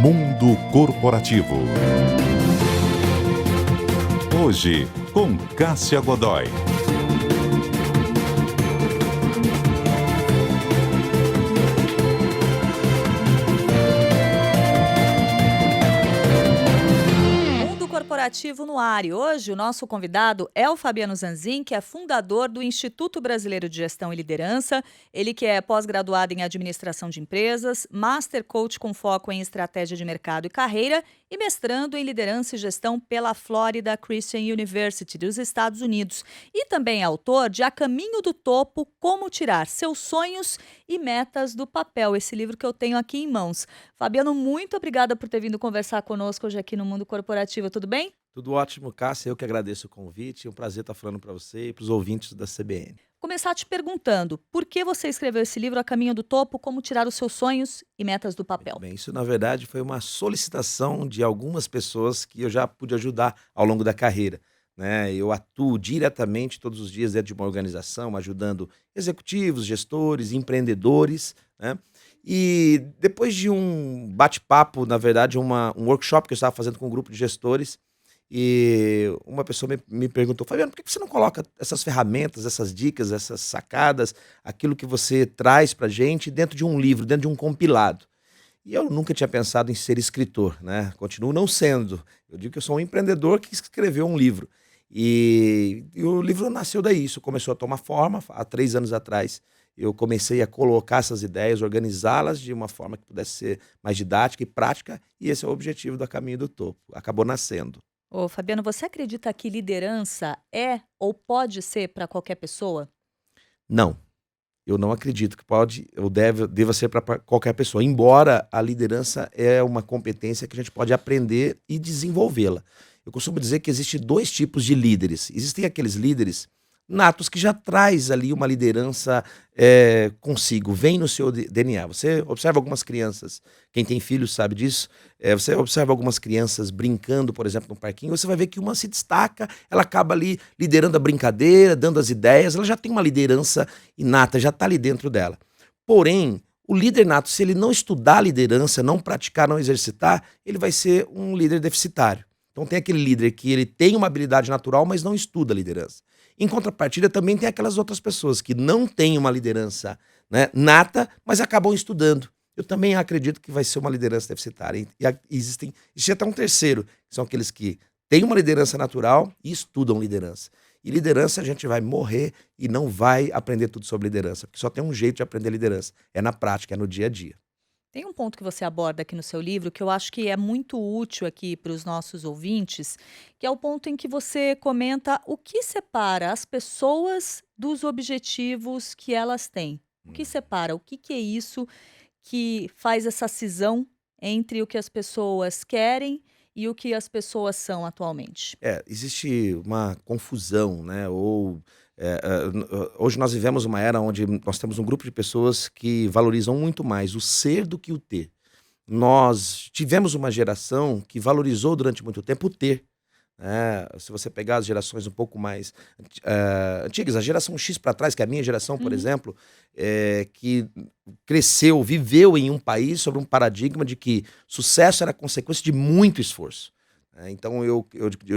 Mundo Corporativo. Hoje, com Cássia Godoy. Mundo Corporativo no ar. E hoje o nosso convidado é o Fabiano Zanzin, que é fundador do Instituto Brasileiro de Gestão e Liderança. Ele que é pós-graduado em Administração de Empresas, Master Coach com foco em Estratégia de Mercado e Carreira e mestrando em Liderança e Gestão pela Florida Christian University dos Estados Unidos. E também é autor de A Caminho do Topo, Como Tirar Seus Sonhos e Metas do Papel, esse livro que eu tenho aqui em mãos. Fabiano, muito obrigada por ter vindo conversar conosco hoje aqui no Mundo Corporativo, tudo bem? Tudo ótimo, Cássia. Eu que agradeço o convite. É um prazer estar falando para você e para os ouvintes da CBN. Começar te perguntando, por que você escreveu esse livro A Caminho do Topo, Como Tirar os Seus Sonhos e Metas do Papel? Bem, isso na verdade foi uma solicitação de algumas pessoas que eu já pude ajudar ao longo da carreira, né? Eu atuo diretamente todos os dias dentro de uma organização, ajudando executivos, gestores, empreendedores, né? E depois de um bate-papo, na verdade, um workshop que eu estava fazendo com um grupo de gestores, e uma pessoa me perguntou: Fabiano, por que você não coloca essas ferramentas, essas dicas, essas sacadas, aquilo que você traz pra gente dentro de um livro, dentro de um compilado? E eu nunca tinha pensado em ser escritor, né? Continuo não sendo. Eu digo que eu sou um empreendedor que escreveu um livro. E o livro nasceu daí, isso começou a tomar forma há 3 anos atrás. Eu comecei a colocar essas ideias, organizá-las de uma forma que pudesse ser mais didática e prática, e esse é o objetivo do A Caminho do Topo. Acabou nascendo. Ô, Fabiano, você acredita que liderança é ou pode ser para qualquer pessoa? Não, eu não acredito que pode ou deva ser para qualquer pessoa, embora a liderança é uma competência que a gente pode aprender e desenvolvê-la. Eu costumo dizer que existe 2 tipos de líderes. Existem aqueles líderes natos que já traz ali uma liderança consigo, vem no seu DNA. Você observa algumas crianças, quem tem filhos sabe disso, você observa algumas crianças brincando, por exemplo, no parquinho, você vai ver que uma se destaca, ela acaba ali liderando a brincadeira, dando as ideias, ela já tem uma liderança inata, já está ali dentro dela. Porém, o líder nato, se ele não estudar a liderança, não praticar, não exercitar, ele vai ser um líder deficitário. Então tem aquele líder que ele tem uma habilidade natural, mas não estuda a liderança. Em contrapartida, também tem aquelas outras pessoas que não têm uma liderança, né, nata, mas acabam estudando. Eu também acredito que vai ser uma liderança deficitária. Existe até um terceiro, que são aqueles que têm uma liderança natural e estudam liderança. E liderança a gente vai morrer e não vai aprender tudo sobre liderança, porque só tem um jeito de aprender liderança, é na prática, é no dia a dia. Tem um ponto que você aborda aqui no seu livro que eu acho que é muito útil aqui para os nossos ouvintes, que é o ponto em que você comenta o que separa as pessoas dos objetivos que elas têm. O que separa? O que é isso que faz essa cisão entre o que as pessoas querem e o que as pessoas são atualmente? Existe uma confusão, né? Hoje nós vivemos uma era onde nós temos um grupo de pessoas que valorizam muito mais o ser do que o ter. Nós tivemos uma geração que valorizou durante muito tempo o ter, né? Se você pegar as gerações um pouco mais antigas, a geração X para trás, que é a minha geração, por Uhum. exemplo, que cresceu, viveu em um país sobre um paradigma de que sucesso era consequência de muito esforço. Então eu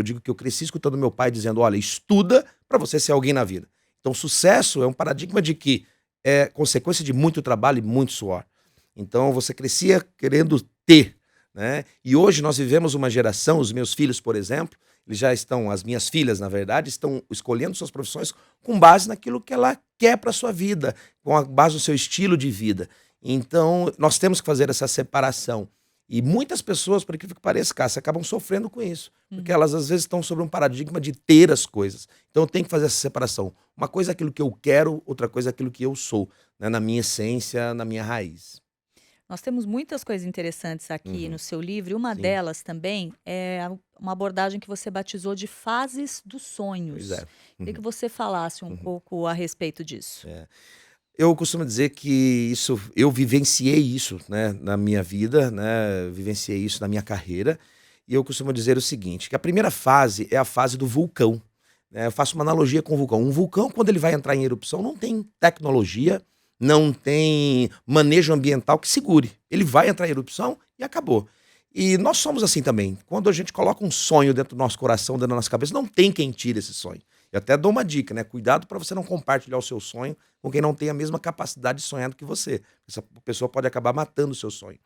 digo que eu cresci escutando meu pai dizendo: olha, estuda para você ser alguém na vida. Então sucesso é um paradigma de que é consequência de muito trabalho e muito suor. Então você crescia querendo ter, né? E hoje nós vivemos uma geração, os meus filhos, por exemplo, eles já estão, as minhas filhas, na verdade, estão escolhendo suas profissões com base naquilo que ela quer para sua vida, com a base do seu estilo de vida. Então nós temos que fazer essa separação. E muitas pessoas, por incrível que pareça, Cássia, acabam sofrendo com isso. Porque Uhum. elas, às vezes, estão sobre um paradigma de ter as coisas. Então, eu tenho que fazer essa separação. Uma coisa é aquilo que eu quero, outra coisa é aquilo que eu sou, né? Na minha essência, na minha raiz. Nós temos muitas coisas interessantes aqui no Uhum. seu livro, e uma Sim, delas também é uma abordagem que você batizou de fases dos pois sonhos. é. Queria que Uhum, você falasse um uhum. pouco a respeito disso. É. Eu costumo dizer que eu vivenciei isso, né, na minha vida, né, vivenciei isso na minha carreira, e eu costumo dizer o seguinte, que a primeira fase é a fase do vulcão, né, eu faço uma analogia com o vulcão. Um vulcão, quando ele vai entrar em erupção, não tem tecnologia, não tem manejo ambiental que segure. Ele vai entrar em erupção e acabou. E nós somos assim também. Quando a gente coloca um sonho dentro do nosso coração, dentro da nossa cabeça, não tem quem tire esse sonho. Eu até dou uma dica, né? Cuidado para você não compartilhar o seu sonho com quem não tem a mesma capacidade de sonhar do que você. Essa pessoa pode acabar matando o seu sonho.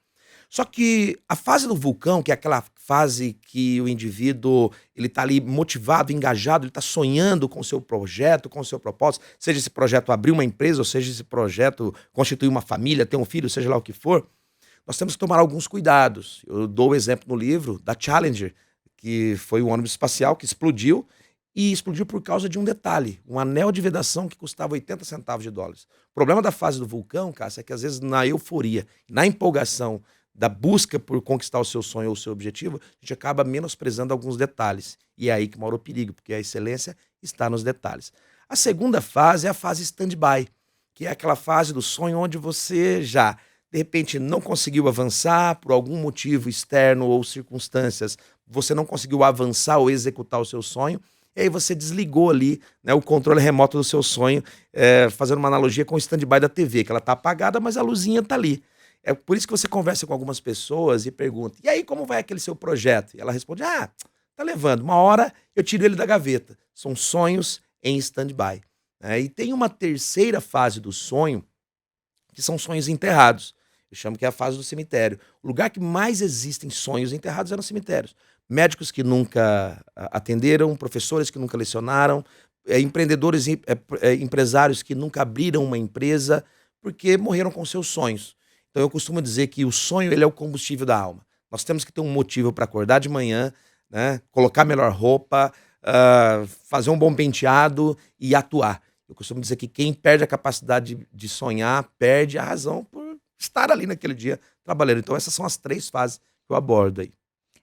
Só que a fase do vulcão, que é aquela fase que o indivíduo ele está ali motivado, engajado, ele está sonhando com o seu projeto, com o seu propósito, seja esse projeto abrir uma empresa, ou seja esse projeto constituir uma família, ter um filho, seja lá o que for, nós temos que tomar alguns cuidados. Eu dou o exemplo no livro da Challenger, que foi um ônibus espacial que explodiu, e explodiu por causa de um detalhe, um anel de vedação que custava 80 centavos de dólares. O problema da fase do vulcão, Cássia, é que às vezes na euforia, na empolgação da busca por conquistar o seu sonho ou o seu objetivo, a gente acaba menosprezando alguns detalhes. E é aí que mora o perigo, porque a excelência está nos detalhes. A segunda fase é a fase stand-by, que é aquela fase do sonho onde você já, de repente, não conseguiu avançar por algum motivo externo ou circunstâncias, você não conseguiu avançar ou executar o seu sonho, e aí você desligou ali, né, o controle remoto do seu sonho, fazendo uma analogia com o stand-by da TV, que ela está apagada, mas a luzinha está ali. É por isso que você conversa com algumas pessoas e pergunta, e aí como vai aquele seu projeto? E ela responde, tá levando, uma hora eu tiro ele da gaveta. São sonhos em stand-by. E tem uma terceira fase do sonho, que são sonhos enterrados. Eu chamo que é a fase do cemitério. O lugar que mais existem sonhos enterrados é nos cemitérios. Médicos que nunca atenderam, professores que nunca lecionaram, empreendedores e empresários que nunca abriram uma empresa porque morreram com seus sonhos. Então eu costumo dizer que o sonho ele é o combustível da alma. Nós temos que ter um motivo para acordar de manhã, né, colocar melhor roupa, fazer um bom penteado e atuar. Eu costumo dizer que quem perde a capacidade de sonhar, perde a razão por estar ali naquele dia trabalhando. Então essas são as 3 fases que eu abordo aí.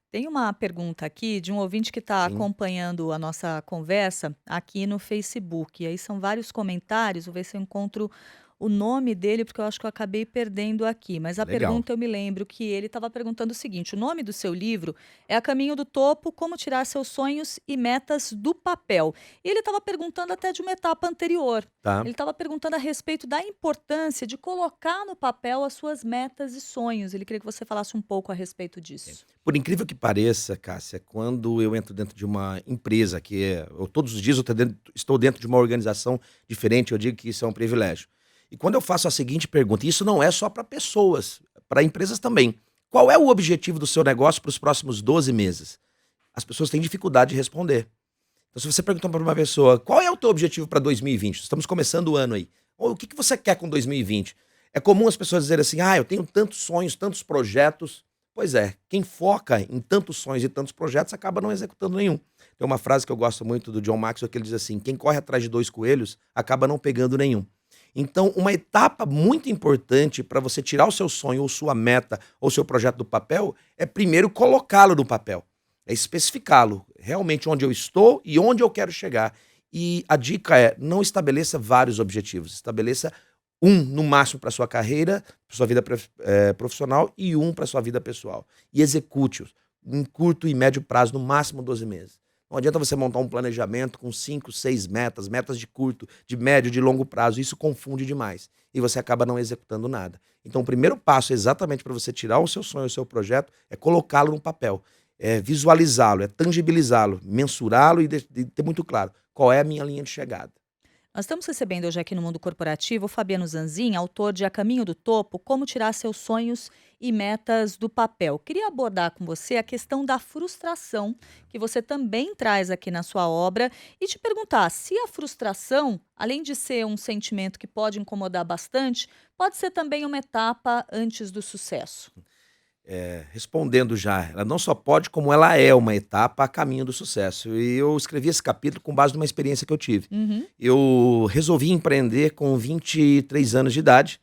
Tem uma pergunta aqui de um ouvinte que está Sim, acompanhando a nossa conversa aqui no Facebook. E aí são vários comentários, vou ver se eu encontro o nome dele, porque eu acho que eu acabei perdendo aqui. Mas a legal. pergunta eu me lembro que ele estava perguntando o seguinte: o nome do seu livro é A Caminho do Topo: Como Tirar Seus Sonhos e Metas do Papel. E ele estava perguntando até de uma etapa anterior. Tá. Ele estava perguntando a respeito da importância de colocar no papel as suas metas e sonhos. Ele queria que você falasse um pouco a respeito disso. Por incrível que pareça, Cássia, quando eu entro dentro de uma empresa, todos os dias estou dentro de uma organização diferente, eu digo que isso é um privilégio. E quando eu faço a seguinte pergunta, e isso não é só para pessoas, para empresas também. Qual é o objetivo do seu negócio para os próximos 12 meses? As pessoas têm dificuldade de responder. Então, se você perguntar para uma pessoa, qual é o teu objetivo para 2020? Estamos começando o ano aí. Ou o que você quer com 2020? É comum as pessoas dizerem assim, eu tenho tantos sonhos, tantos projetos. Pois é, quem foca em tantos sonhos e tantos projetos acaba não executando nenhum. Tem uma frase que eu gosto muito do John Maxwell que ele diz assim, quem corre atrás de 2 coelhos acaba não pegando nenhum. Então, uma etapa muito importante para você tirar o seu sonho ou sua meta ou seu projeto do papel é primeiro colocá-lo no papel. É especificá-lo, realmente onde eu estou e onde eu quero chegar. E a dica é, não estabeleça vários objetivos, estabeleça um no máximo para sua carreira, para sua vida profissional e um para sua vida pessoal. E execute-os em curto e médio prazo, no máximo 12 meses. Não adianta você montar um planejamento com 5, 6 metas de curto, de médio, de longo prazo. Isso confunde demais e você acaba não executando nada. Então o primeiro passo exatamente para você tirar o seu sonho, o seu projeto, é colocá-lo no papel. É visualizá-lo, é tangibilizá-lo, mensurá-lo e ter muito claro qual é a minha linha de chegada. Nós estamos recebendo hoje aqui no Mundo Corporativo o Fabiano Zanzin, autor de A Caminho do Topo: Como Tirar Seus Sonhos e Metas do Papel. Queria abordar com você a questão da frustração, que você também traz aqui na sua obra, e te perguntar se a frustração, além de ser um sentimento que pode incomodar bastante, pode ser também uma etapa antes do sucesso. Respondendo já, ela não só pode, como ela é uma etapa a caminho do sucesso. E eu escrevi esse capítulo com base numa experiência que eu tive. Uhum. Eu resolvi empreender com 23 anos de idade,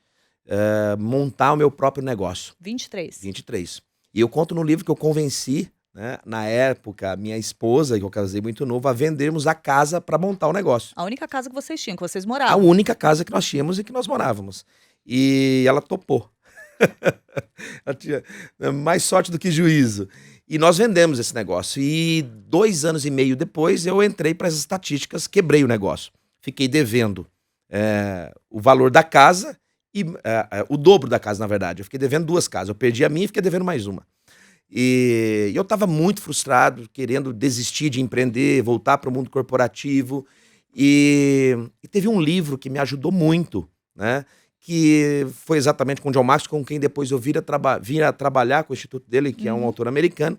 montar o meu próprio negócio. 23. 23. E eu conto no livro que eu convenci, né, na época, minha esposa, que eu casei muito novo, a vendermos a casa para montar o negócio. A única casa que vocês tinham, que vocês A moravam. única casa que nós tínhamos e que nós morávamos. E ela topou. Ela tinha mais sorte do que juízo. E nós vendemos esse negócio. E 2 anos e meio depois, eu entrei para as estatísticas, quebrei o negócio. Fiquei devendo o valor da casa e o dobro da casa, na verdade. Eu fiquei devendo 2 casas. Eu perdi a minha e fiquei devendo mais uma. E eu estava muito frustrado, querendo desistir de empreender, voltar para o mundo corporativo. E teve um livro que me ajudou muito, né? Que foi exatamente com o John Maxwell, com quem depois eu vim a trabalhar com o instituto dele, que é um Uhum. autor americano.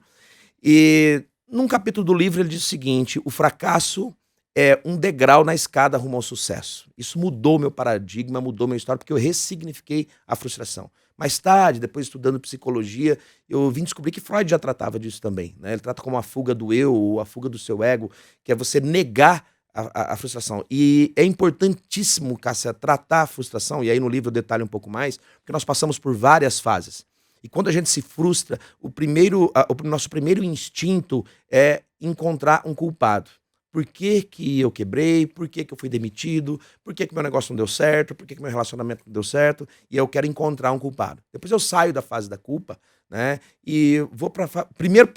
E num capítulo do livro ele diz o seguinte: o fracasso é um degrau na escada rumo ao sucesso. Isso mudou meu paradigma, mudou minha história, porque eu ressignifiquei a frustração. Mais tarde, depois estudando psicologia, eu vim descobrir que Freud já tratava disso também, né? Ele trata como a fuga do eu, ou a fuga do seu ego, que é você negar a frustração. E é importantíssimo, Cássia, tratar a frustração, e aí no livro eu detalho um pouco mais, porque nós passamos por várias fases. E quando a gente se frustra, o nosso primeiro instinto é encontrar um culpado. Por que que eu quebrei? Por que que eu fui demitido? Por que que meu negócio não deu certo? Por que que meu relacionamento não deu certo? E eu quero encontrar um culpado. Depois eu saio da fase da culpa, né? E vou para primeiro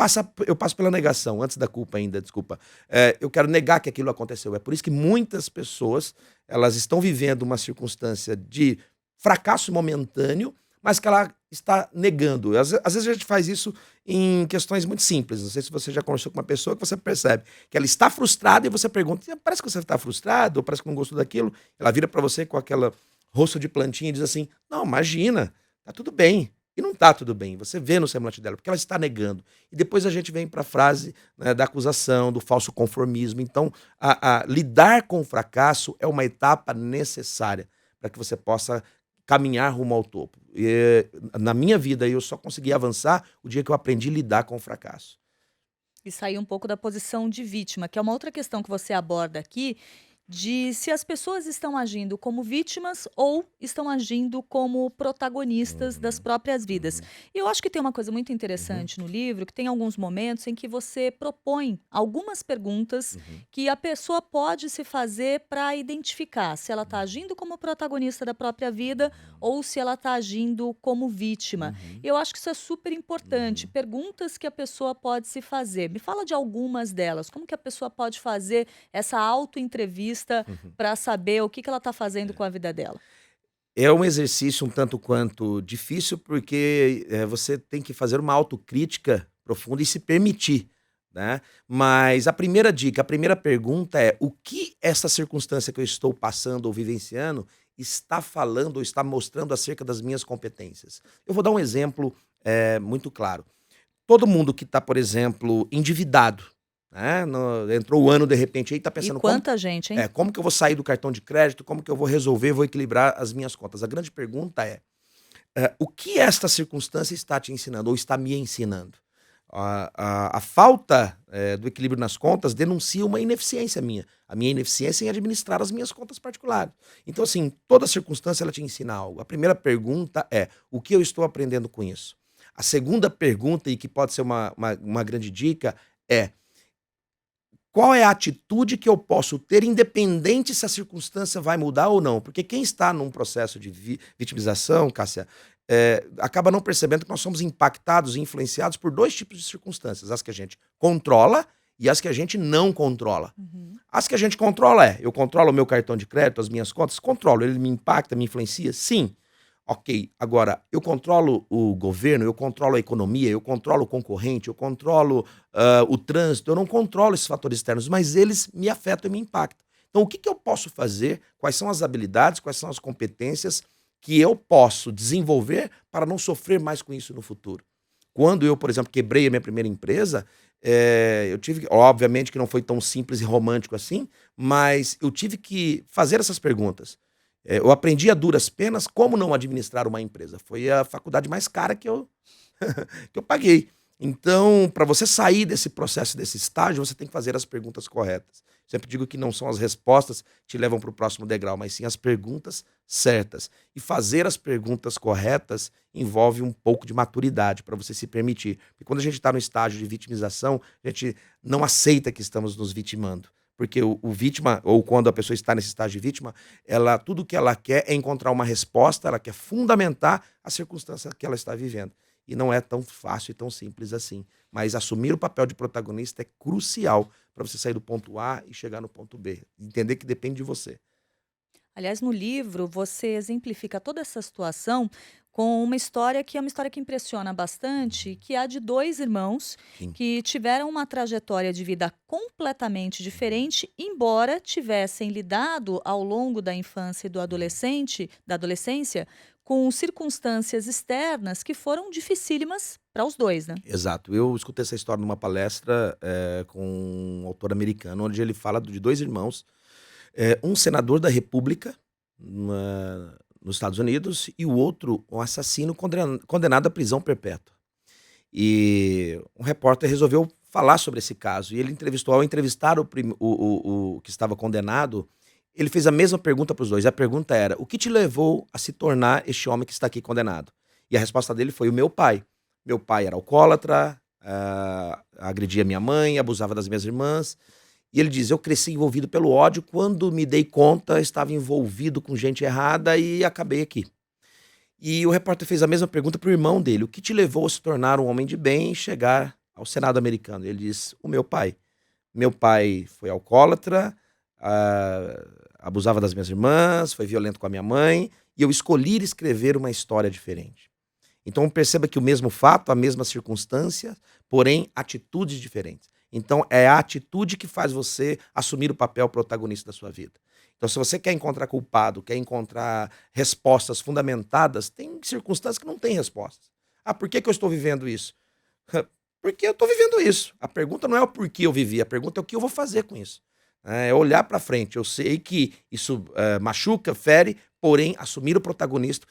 eu passo pela negação, antes da culpa ainda, desculpa. Eu quero negar que aquilo aconteceu. É por isso que muitas pessoas, elas estão vivendo uma circunstância de fracasso momentâneo, mas que ela está negando. Às vezes a gente faz isso em questões muito simples. Não sei se você já conversou com uma pessoa que você percebe que ela está frustrada e você pergunta: parece que você está frustrado, ou parece que não gostou daquilo. Ela vira para você com aquela rosto de plantinha e diz assim: não, imagina, tá tudo bem. E não tá tudo bem, você vê no semblante dela, porque ela está negando. E depois a gente vem para a frase, né, da acusação, do falso conformismo. Então, lidar com o fracasso é uma etapa necessária para que você possa caminhar rumo ao topo. E, na minha vida, eu só consegui avançar o dia que eu aprendi a lidar com o fracasso. E sair um pouco da posição de vítima, que é uma outra questão que você aborda aqui, de se as pessoas estão agindo como vítimas ou estão agindo como protagonistas das Uhum, próprias vidas. uhum, E eu acho que tem uma coisa muito uhum, interessante no livro, que tem alguns momentos em que você propõe algumas perguntas uhum, que a pessoa pode se fazer para identificar se ela está agindo como protagonista da própria vida ou se ela está agindo como vítima. uhum, Eu acho que isso é super importante. uhum, Perguntas que a pessoa pode se fazer. Me fala de algumas delas. Como que a pessoa pode fazer essa autoentrevista uhum. para saber o que que ela está fazendo com É. a vida dela? É um exercício um tanto quanto difícil, porque você tem que fazer uma autocrítica profunda e se permitir, né? Mas a primeira dica, a primeira pergunta é: o que essa circunstância que eu estou passando ou vivenciando está falando ou está mostrando acerca das minhas competências? Eu vou dar um exemplo muito claro. Todo mundo que está, por exemplo, endividado, né? Entrou o ano de repente aí, está E pensando quanta gente, hein? como que eu vou sair do cartão de crédito, como que eu vou resolver, vou equilibrar as minhas contas. A grande pergunta é: o que esta circunstância está te ensinando ou está me ensinando? A falta do equilíbrio nas contas denuncia uma ineficiência minha. A minha ineficiência em administrar as minhas contas particulares. Então, assim, toda circunstância ela te ensina algo. A primeira pergunta é: o que eu estou aprendendo com isso? A segunda pergunta, e que pode ser uma grande dica, é: qual é a atitude que eu posso ter, independente se a circunstância vai mudar ou não? Porque quem está num processo de vitimização, Cássia, acaba não percebendo que nós somos impactados e influenciados por dois tipos de circunstâncias: as que a gente controla e as que a gente não controla. Uhum. As que a gente controla eu controlo o meu cartão de crédito, as minhas contas? Controlo. Ele me impacta, me influencia? Sim. Ok, agora, eu controlo o governo, eu controlo a economia, eu controlo o concorrente, eu controlo o trânsito, eu não controlo esses fatores externos, mas eles me afetam e me impactam. Então, o que que eu posso fazer? Quais são as habilidades, quais são as competências que eu posso desenvolver para não sofrer mais com isso no futuro? Quando eu, por exemplo, quebrei a minha primeira empresa, eu tive, obviamente que não foi tão simples e romântico assim, mas eu tive que fazer essas perguntas. Eu aprendi a duras penas como não administrar uma empresa. Foi a faculdade mais cara que eu paguei. Então, para você sair desse processo, desse estágio, você tem que fazer as perguntas corretas. Sempre digo que não são as respostas que te levam para o próximo degrau, mas sim as perguntas certas. E fazer as perguntas corretas envolve um pouco de maturidade para você se permitir. Porque quando a gente está no estágio de vitimização, a gente não aceita que estamos nos vitimando. Porque o vítima, ou quando a pessoa está nesse estágio de vítima, tudo que ela quer é encontrar uma resposta, ela quer fundamentar a circunstância que ela está vivendo. E não é tão fácil e tão simples assim. Mas assumir o papel de protagonista é crucial para você sair do ponto A e chegar no ponto B. Entender que depende de você. Aliás, no livro, você exemplifica toda essa situação com uma história que é uma história que impressiona bastante, que é a de dois irmãos Sim. que tiveram uma trajetória de vida completamente diferente, embora tivessem lidado ao longo da infância e da adolescência, com circunstâncias externas que foram dificílimas para os dois, né? Exato. Eu escutei essa história numa palestra com um autor americano, onde ele fala de dois irmãos, um senador da República nos Estados Unidos e o outro um assassino condenado à prisão perpétua. E um repórter resolveu falar sobre esse caso. E ele entrevistou, ao entrevistar o que estava condenado, ele fez a mesma pergunta para os dois. A pergunta era: o que te levou a se tornar este homem que está aqui condenado? E a resposta dele foi: o meu pai. Meu pai era alcoólatra, agredia minha mãe, abusava das minhas irmãs. E ele diz: eu cresci envolvido pelo ódio. Quando me dei conta, estava envolvido com gente errada e acabei aqui. E o repórter fez a mesma pergunta para o irmão dele: o que te levou a se tornar um homem de bem e chegar ao Senado americano? Ele diz: o meu pai. Meu pai foi alcoólatra, abusava das minhas irmãs, foi violento com a minha mãe, e eu escolhi escrever uma história diferente. Então perceba que o mesmo fato, a mesma circunstância, porém atitudes diferentes. Então é a atitude que faz você assumir o papel protagonista da sua vida. Então, se você quer encontrar culpado, quer encontrar respostas fundamentadas, tem circunstâncias que não têm respostas. Ah, por que eu estou vivendo isso? Porque eu estou vivendo isso. A pergunta não é o porquê eu vivi, a pergunta é o que eu vou fazer com isso. É olhar para frente. Eu sei que isso machuca, fere, porém, assumir o protagonismo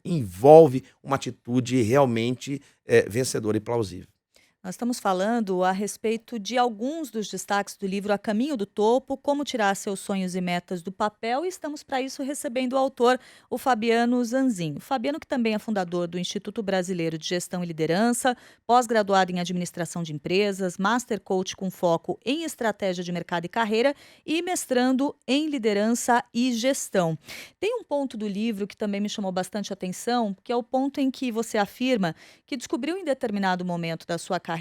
envolve uma atitude realmente vencedora e plausível. Nós estamos falando a respeito de alguns dos destaques do livro A Caminho do Topo, Como Tirar Seus Sonhos e Metas do Papel, e estamos para isso recebendo o autor, o Fabiano Zanzin. O Fabiano, que também é fundador do Instituto Brasileiro de Gestão e Liderança, pós-graduado em Administração de Empresas, Master Coach com foco em Estratégia de Mercado e Carreira e mestrando em Liderança e Gestão. Tem um ponto do livro que também me chamou bastante atenção, que é o ponto em que você afirma que descobriu em determinado momento da sua carreira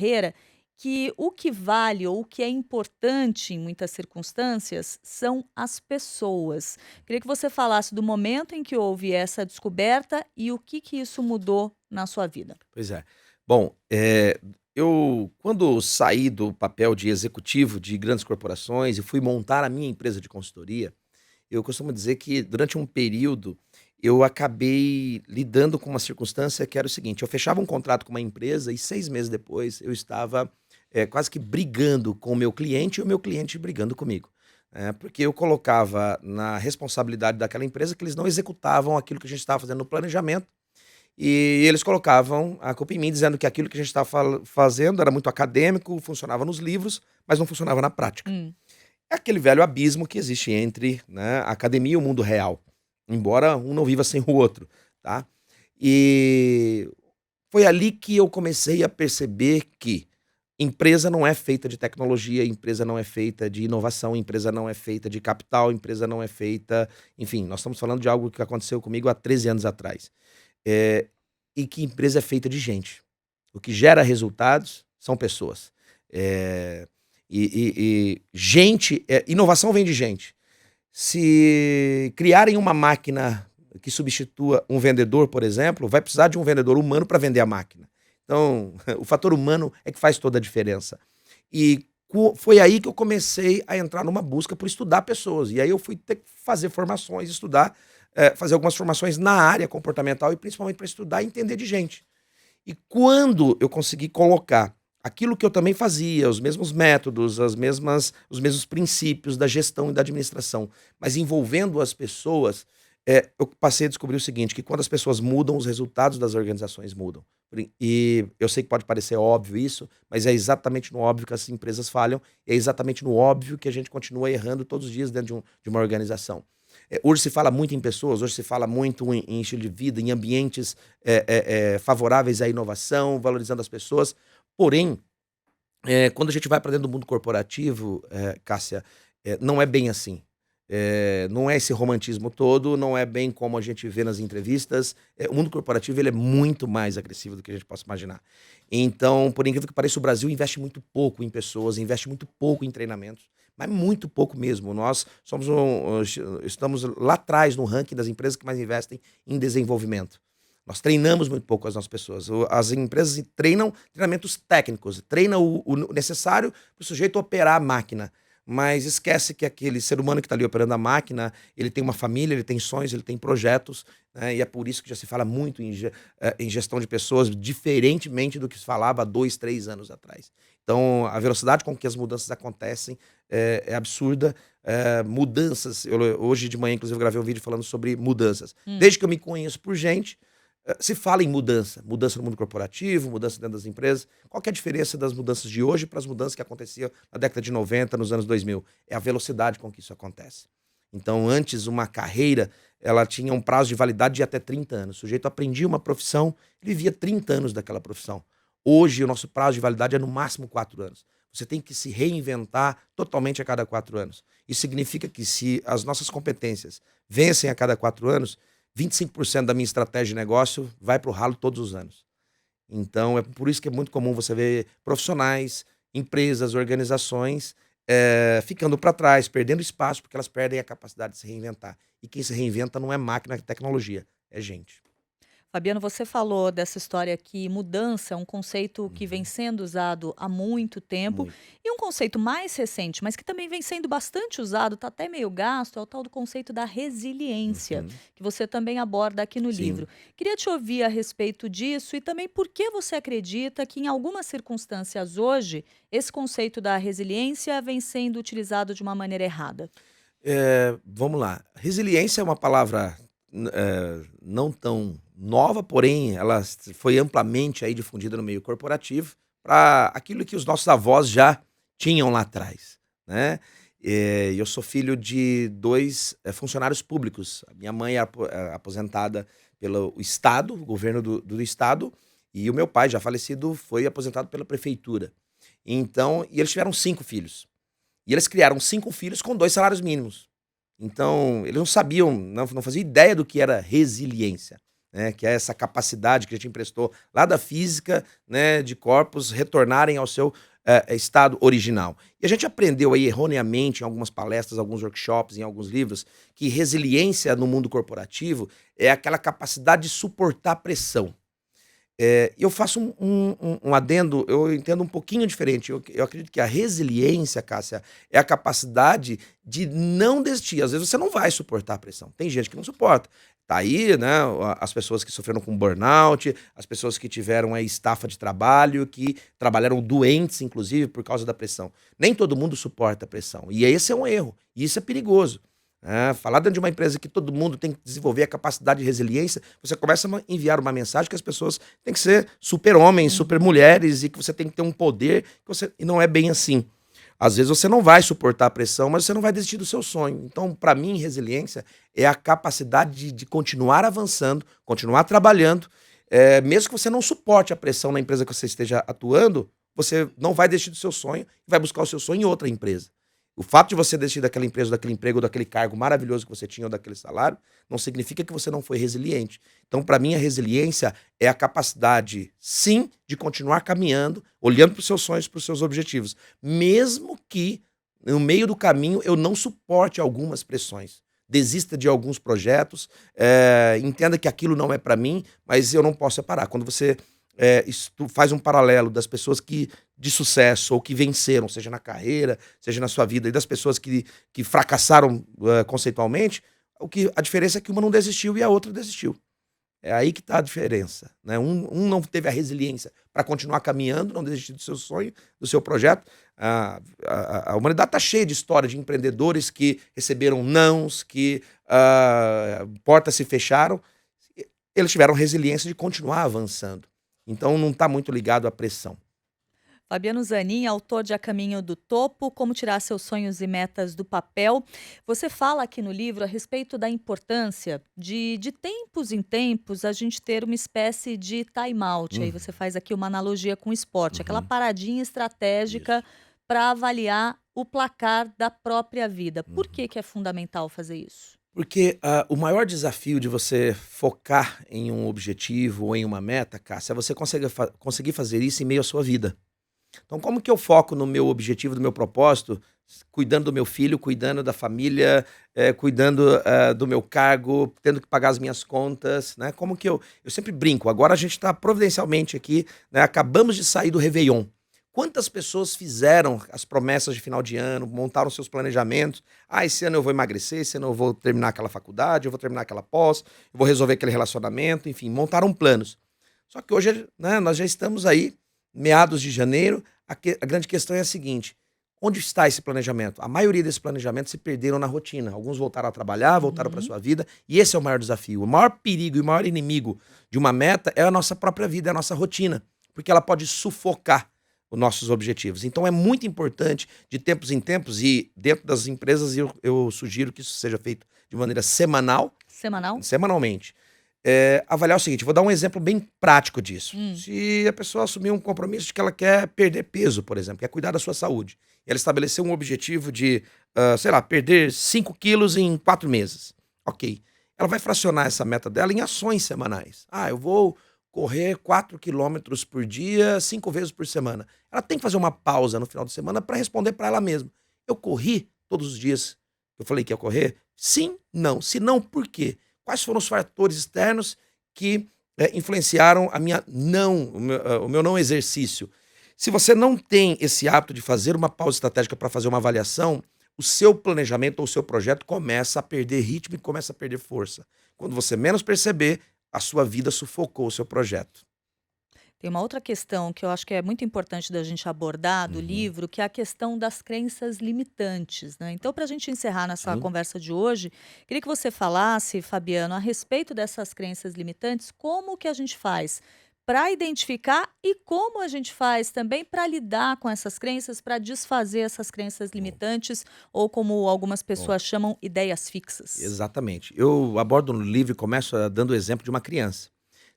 que o que vale ou o que é importante em muitas circunstâncias são as pessoas. Queria que você falasse do momento em que houve essa descoberta e o que isso mudou na sua vida. Pois é. Bom, eu quando saí do papel de executivo de grandes corporações e fui montar a minha empresa de consultoria, eu costumo dizer que durante um período eu acabei lidando com uma circunstância que era o seguinte: eu fechava um contrato com uma empresa e 6 meses depois eu estava quase que brigando com o meu cliente e o meu cliente brigando comigo. Porque eu colocava na responsabilidade daquela empresa que eles não executavam aquilo que a gente estava fazendo no planejamento e eles colocavam a culpa em mim, dizendo que aquilo que a gente estava fazendo era muito acadêmico, funcionava nos livros, mas não funcionava na prática. Hum. É aquele velho abismo que existe entre, né, a academia e o mundo real, embora um não viva sem o outro, tá? E foi ali que eu comecei a perceber que empresa não é feita de tecnologia, empresa não é feita de inovação, empresa não é feita de capital, empresa não é feita... Enfim, nós estamos falando de algo que aconteceu comigo há 13 anos atrás. E que empresa é feita de gente. O que gera resultados são pessoas. Gente, inovação vem de gente. Se criarem uma máquina que substitua um vendedor, por exemplo, vai precisar de um vendedor humano para vender a máquina. Então, o fator humano é que faz toda a diferença. E foi aí que eu comecei a entrar numa busca por estudar pessoas. E aí eu fui ter que fazer formações, estudar, fazer algumas formações na área comportamental e principalmente para estudar e entender de gente. E quando eu consegui colocar aquilo que eu também fazia, os mesmos métodos, os mesmos princípios da gestão e da administração, mas envolvendo as pessoas, eu passei a descobrir o seguinte: que quando as pessoas mudam, os resultados das organizações mudam. E eu sei que pode parecer óbvio isso, mas é exatamente no óbvio que as empresas falham, é exatamente no óbvio que a gente continua errando todos os dias dentro de uma organização. Hoje se fala muito em pessoas, hoje se fala muito em estilo de vida, em ambientes favoráveis à inovação, valorizando as pessoas. Porém, quando a gente vai para dentro do mundo corporativo, Cássia, não é bem assim. Não é esse romantismo todo, não é bem como a gente vê nas entrevistas. O mundo corporativo ele é muito mais agressivo do que a gente possa imaginar. Então, por incrível que pareça, o Brasil investe muito pouco em pessoas, investe muito pouco em treinamentos, mas muito pouco mesmo. Nós estamos lá atrás no ranking das empresas que mais investem em desenvolvimento. Nós treinamos muito pouco as nossas pessoas. As empresas treinam treinamentos técnicos, treinam o necessário para o sujeito operar a máquina, mas esquece que aquele ser humano que está ali operando a máquina, ele tem uma família, ele tem sonhos, ele tem projetos, né? E é por isso que já se fala muito em gestão de pessoas, diferentemente do que se falava há 2, 3 anos atrás. Então, a velocidade com que as mudanças acontecem é absurda. Mudanças, hoje de manhã, inclusive, eu gravei um vídeo falando sobre mudanças. Desde que eu me conheço por gente, se fala em mudança no mundo corporativo, mudança dentro das empresas. Qual que é a diferença das mudanças de hoje para as mudanças que aconteciam na década de 90, nos anos 2000? É a velocidade com que isso acontece. Então, antes, uma carreira, ela tinha um prazo de validade de até 30 anos. O sujeito aprendia uma profissão, ele vivia 30 anos daquela profissão. Hoje, o nosso prazo de validade é no máximo 4 anos. Você tem que se reinventar totalmente a cada 4 anos. Isso significa que se as nossas competências vencem a cada 4 anos, 25% da minha estratégia de negócio vai para o ralo todos os anos. Então, é por isso que é muito comum você ver profissionais, empresas, organizações ficando para trás, perdendo espaço, porque elas perdem a capacidade de se reinventar. E quem se reinventa não é máquina, é tecnologia, é gente. Fabiano, você falou dessa história que mudança é um conceito que vem sendo usado há muito tempo Muito. e um conceito mais recente, mas que também vem sendo bastante usado, está até meio gasto, é o tal do conceito da resiliência, Uhum. que você também aborda aqui no Sim. livro. Queria te ouvir a respeito disso e também por que você acredita que em algumas circunstâncias hoje esse conceito da resiliência vem sendo utilizado de uma maneira errada. Vamos lá. Resiliência é uma palavra não tão nova, porém ela foi amplamente aí difundida no meio corporativo para aquilo que os nossos avós já tinham lá atrás, né? Eu sou filho de 2 funcionários públicos. A minha mãe é aposentada pelo Estado, o governo do Estado, e o meu pai, já falecido, foi aposentado pela prefeitura. Então, e eles tiveram 5 filhos. E eles criaram 5 filhos com 2 salários mínimos. Então, eles não sabiam, não faziam ideia do que era resiliência, né? Que é essa capacidade que a gente emprestou lá da física, né, de corpos retornarem ao seu estado original. E a gente aprendeu aí erroneamente em algumas palestras, alguns workshops, em alguns livros, que resiliência no mundo corporativo é aquela capacidade de suportar pressão. Eu faço um adendo, eu entendo um pouquinho diferente. Eu acredito que a resiliência, Cássia, é a capacidade de não desistir. Às vezes você não vai suportar a pressão. Tem gente que não suporta. Tá aí, né, as pessoas que sofreram com burnout, as pessoas que tiveram aí estafa de trabalho, que trabalharam doentes, inclusive, por causa da pressão. Nem todo mundo suporta a pressão. E esse é um erro. E isso é perigoso. Falar dentro de uma empresa que todo mundo tem que desenvolver a capacidade de resiliência, você começa a enviar uma mensagem que as pessoas têm que ser super-homens, super-mulheres e que você tem que ter um poder, e não é bem assim. Às vezes você não vai suportar a pressão, mas você não vai desistir do seu sonho. Então, para mim, resiliência é a capacidade de continuar avançando, continuar trabalhando, mesmo que você não suporte a pressão na empresa que você esteja atuando, você não vai desistir do seu sonho e vai buscar o seu sonho em outra empresa. O fato de você desistir daquela empresa, daquele emprego, daquele cargo maravilhoso que você tinha ou daquele salário, não significa que você não foi resiliente. Então, para mim, a resiliência é a capacidade, sim, de continuar caminhando, olhando para os seus sonhos, para os seus objetivos, mesmo que no meio do caminho eu não suporte algumas pressões. Desista de alguns projetos, entenda que aquilo não é para mim, mas eu não posso parar. Quando você faz um paralelo das pessoas de sucesso ou que venceram, seja na carreira, seja na sua vida, e das pessoas que fracassaram conceitualmente, a diferença é que uma não desistiu e a outra desistiu. É aí que está a diferença, né? Um não teve a resiliência para continuar caminhando, não desistir do seu sonho, do seu projeto. A humanidade está cheia de história de empreendedores que receberam nãos, que portas se fecharam. Eles tiveram resiliência de continuar avançando. Então não está muito ligado à pressão. Fabiano Zanin, autor de A Caminho do Topo, Como Tirar Seus Sonhos e Metas do Papel. Você fala aqui no livro a respeito da importância de tempos em tempos, a gente ter uma espécie de time-out. Aí você faz aqui uma analogia com o esporte, aquela paradinha estratégica para avaliar o placar da própria vida. Por que é fundamental fazer isso? Porque o maior desafio de você focar em um objetivo ou em uma meta, Cássia, é você conseguir fazer isso em meio à sua vida. Então, como que eu foco no meu objetivo, no meu propósito, cuidando do meu filho, cuidando da família, cuidando do meu cargo, tendo que pagar as minhas contas, né? Como que eu sempre brinco, agora a gente está providencialmente aqui, né? Acabamos de sair do Réveillon. Quantas pessoas fizeram as promessas de final de ano, montaram seus planejamentos? Ah, esse ano eu vou emagrecer, esse ano eu vou terminar aquela faculdade, eu vou terminar aquela pós, eu vou resolver aquele relacionamento, enfim, montaram planos. Só que hoje, né, nós já estamos aí, meados de janeiro, a grande questão é a seguinte: onde está esse planejamento? A maioria desses planejamentos se perderam na rotina. Alguns voltaram a trabalhar, voltaram para Uhum. sua vida, e esse é o maior desafio. O maior perigo e o maior inimigo de uma meta é a nossa própria vida, é a nossa rotina, porque ela pode sufocar os nossos objetivos. Então é muito importante, de tempos em tempos, e dentro das empresas eu sugiro que isso seja feito de maneira Semanal? semanalmente. Avaliar o seguinte, vou dar um exemplo bem prático disso. Hum. Se a pessoa assumir um compromisso de que ela quer perder peso, por exemplo, quer cuidar da sua saúde, e ela estabeleceu um objetivo de, sei lá, perder 5 quilos em 4 meses. Ok. Ela vai fracionar essa meta dela em ações semanais. Ah, eu vou correr 4 quilômetros por dia, 5 vezes por semana. Ela tem que fazer uma pausa no final de semana para responder para ela mesma. Eu corri todos os dias que eu falei que ia correr? Sim, não. Se não, por quê? Quais foram os fatores externos que influenciaram o meu não exercício? Se você não tem esse hábito de fazer uma pausa estratégica para fazer uma avaliação, o seu planejamento ou o seu projeto começa a perder ritmo e começa a perder força. Quando você menos perceber, a sua vida sufocou o seu projeto. Tem uma outra questão que eu acho que é muito importante da gente abordar do Uhum. livro, que é a questão das crenças limitantes, né? Então, para a gente encerrar nessa Sim. conversa de hoje, queria que você falasse, Fabiano, a respeito dessas crenças limitantes, como que a gente faz para identificar e como a gente faz também para lidar com essas crenças, para desfazer essas crenças Bom, limitantes, ou como algumas bom, pessoas chamam, ideias fixas. exatamente. Eu abordo no livro e começo dando o exemplo de uma criança.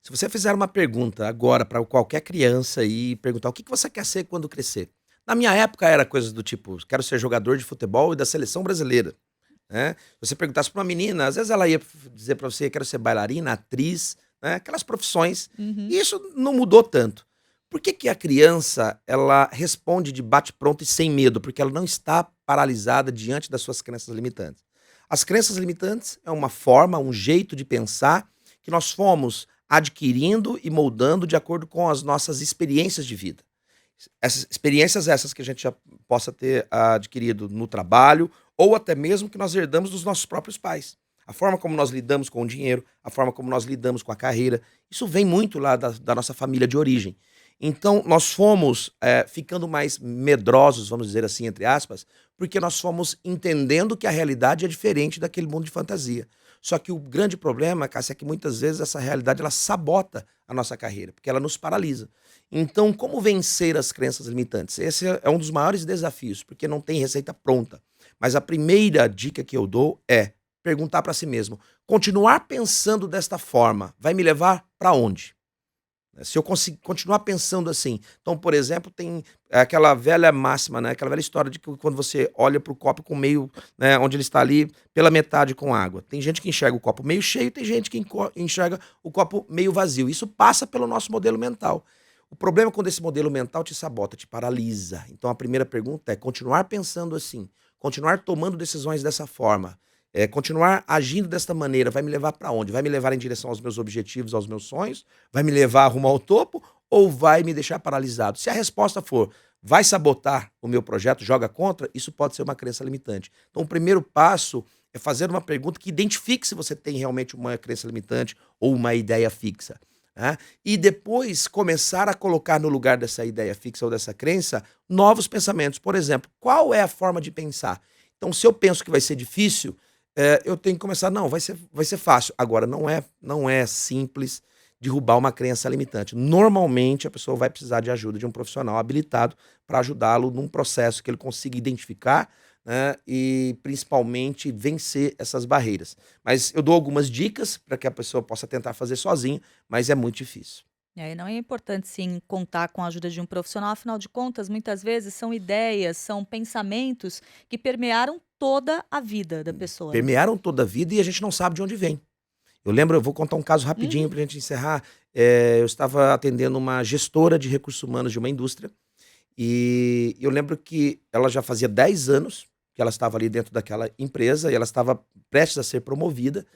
Se você fizer uma pergunta agora para qualquer criança e perguntar o que você quer ser quando crescer? Na minha época era coisas do tipo, quero ser jogador de futebol e da seleção brasileira, né? Se você perguntasse para uma menina, às vezes ela ia dizer para você, quero ser bailarina, atriz, né? Aquelas profissões. Uhum. E isso não mudou tanto. Por que que a criança, ela responde de bate-pronto e sem medo? Porque ela não está paralisada diante das suas crenças limitantes. As crenças limitantes é uma forma, um jeito de pensar que nós fomos adquirindo e moldando de acordo com as nossas experiências de vida. Essas experiências essas que a gente já possa ter adquirido no trabalho ou até mesmo que nós herdamos dos nossos próprios pais. A forma como nós lidamos com o dinheiro, a forma como nós lidamos com a carreira, isso vem muito lá da nossa família de origem. Então, nós fomos ficando mais medrosos, vamos dizer assim, entre aspas, porque nós fomos entendendo que a realidade é diferente daquele mundo de fantasia. Só que o grande problema, Cássia, é que muitas vezes essa realidade ela sabota a nossa carreira, porque ela nos paralisa. Então, como vencer as crenças limitantes? Esse é um dos maiores desafios, porque não tem receita pronta. Mas a primeira dica que eu dou é perguntar para si mesmo: continuar pensando desta forma vai me levar para onde? Se eu conseguir continuar pensando assim. Então, por exemplo, tem aquela velha máxima, né? Aquela velha história de que quando você olha para o copo com meio, né, onde ele está ali pela metade com água. Tem gente que enxerga o copo meio cheio, tem gente que enxerga o copo meio vazio. Isso passa pelo nosso modelo mental. O problema é quando esse modelo mental te sabota, te paralisa. Então, a primeira pergunta é continuar pensando assim, continuar tomando decisões dessa forma. Continuar agindo desta maneira vai me levar para onde? Vai me levar em direção aos meus objetivos, aos meus sonhos? Vai me levar rumo ao topo? Ou vai me deixar paralisado? Se a resposta for, vai sabotar o meu projeto, joga contra, isso pode ser uma crença limitante. Então, o primeiro passo é fazer uma pergunta que identifique se você tem realmente uma crença limitante ou uma ideia fixa, né? E depois começar a colocar no lugar dessa ideia fixa ou dessa crença novos pensamentos. Por exemplo, qual é a forma de pensar? Então, se eu penso que vai ser difícil, eu tenho que começar, não, vai ser fácil. Agora, não é simples derrubar uma crença limitante. Normalmente, a pessoa vai precisar de ajuda de um profissional habilitado para ajudá-lo num processo que ele consiga identificar, né, e principalmente vencer essas barreiras. Mas eu dou algumas dicas para que a pessoa possa tentar fazer sozinha, mas é muito difícil. E não é importante sim contar com a ajuda de um profissional, afinal de contas, muitas vezes são ideias, são pensamentos que permearam toda a vida da pessoa, né? Permearam toda a vida e a gente não sabe de onde vem. Eu vou contar um caso rapidinho Uhum. para a gente encerrar. Eu estava atendendo uma gestora de recursos humanos de uma indústria E eu lembro que ela já fazia 10 anos que ela estava ali dentro daquela empresa e ela estava prestes a ser promovida.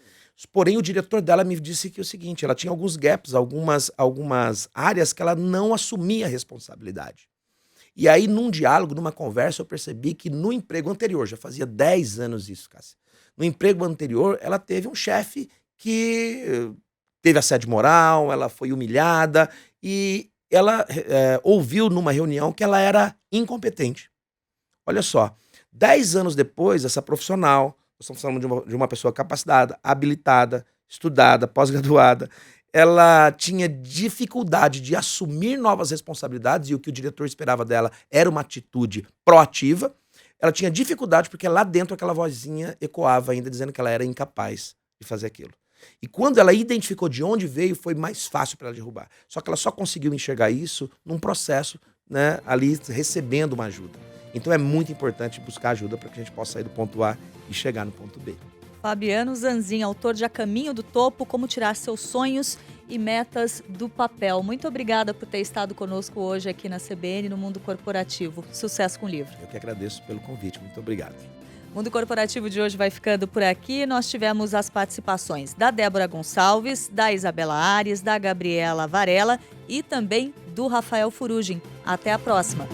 Porém, o diretor dela me disse que é o seguinte, ela tinha alguns gaps, algumas áreas que ela não assumia a responsabilidade. E aí, num diálogo, numa conversa, eu percebi que no emprego anterior, já fazia 10 anos isso, Cássia, no emprego anterior, ela teve um chefe que teve assédio moral, ela foi humilhada e ela ouviu numa reunião que ela era incompetente. Olha só, 10 anos depois, essa profissional, nós estamos falando de uma pessoa capacitada, habilitada, estudada, pós-graduada, ela tinha dificuldade de assumir novas responsabilidades e o que o diretor esperava dela era uma atitude proativa. Ela tinha dificuldade porque lá dentro aquela vozinha ecoava ainda dizendo que ela era incapaz de fazer aquilo. E quando ela identificou de onde veio, foi mais fácil para ela derrubar. Só que ela só conseguiu enxergar isso num processo, né, ali recebendo uma ajuda. Então é muito importante buscar ajuda para que a gente possa sair do ponto A e chegar no ponto B. Fabiano Zanzin, autor de A Caminho do Topo, Como Tirar Seus Sonhos e Metas do Papel. Muito obrigada por ter estado conosco hoje aqui na CBN, no Mundo Corporativo. Sucesso com o livro. Eu que agradeço pelo convite. Muito obrigado. O Mundo Corporativo de hoje vai ficando por aqui. Nós tivemos as participações da Débora Gonçalves, da Isabela Ares, da Gabriela Varela e também do Rafael Furugem. Até a próxima.